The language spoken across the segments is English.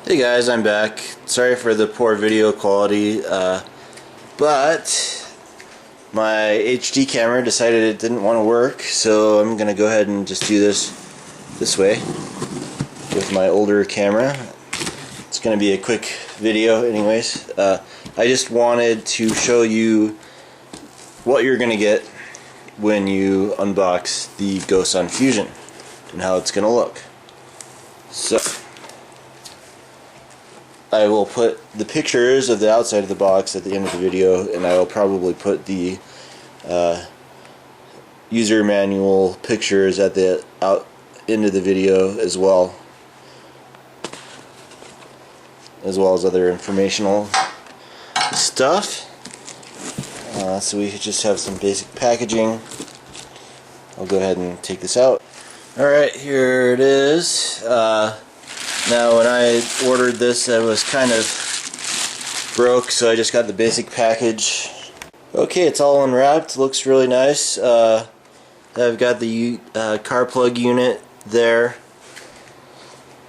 Hey guys, I'm back. Sorry for the poor video quality, but my HD camera decided it didn't want to work, so I'm gonna go ahead and just do this way with my older camera. It's gonna be a quick video anyways. I just wanted to show you what you're gonna get when you unbox the GoSun Fusion and how it's gonna look. So I will put the pictures of the outside of the box at the end of the video, and I will probably put the user manual pictures at the end of the video as well as other informational stuff. So we just have some basic packaging. I'll go ahead and take this out. Alright, here it is. Now when I ordered this, I was kind of broke, so I just got the basic package. Okay, it's all unwrapped, looks really nice. I've got the car plug unit there.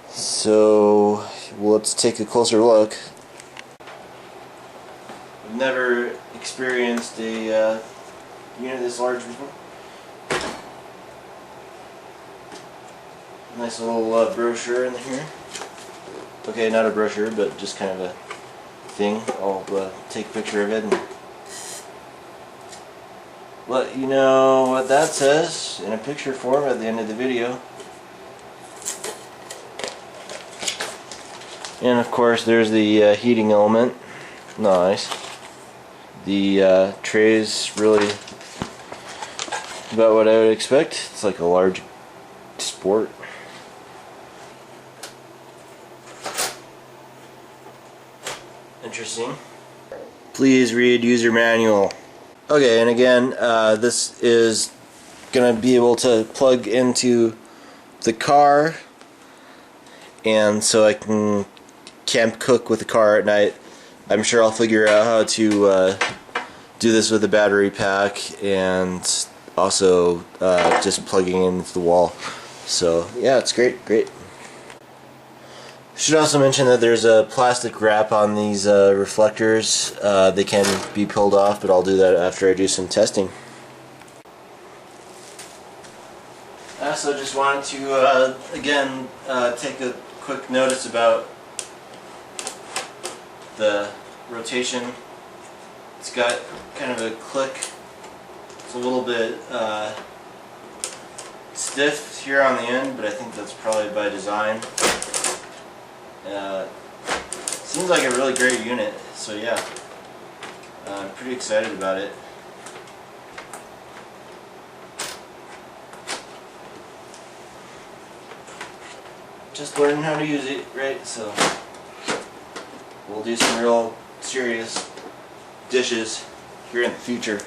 So let's take a closer look. I've never experienced a unit this large before. Nice little brochure in here. Okay, not a brochure, but just kind of a thing. I'll take a picture of it and let you know what that says in a picture form at the end of the video. And of course there's the heating element. Nice. The tray's really about what I would expect. It's like a large sport. Interesting. Please read user manual. Okay, and again, this is gonna be able to plug into the car, and so I can camp cook with the car at night. I'm sure I'll figure out how to do this with a battery pack and also just plugging into the wall. So yeah, it's great. Should also mention that there's a plastic wrap on these reflectors. They can be pulled off, but I'll do that after I do some testing. I also just wanted to again take a quick notice about the rotation. It's got kind of a click. It's a little bit stiff here on the end, but I think that's probably by design. Seems like a really great unit, so yeah, I'm pretty excited about it. Just learning how to use it, right? So we'll do some real serious dishes here in the future.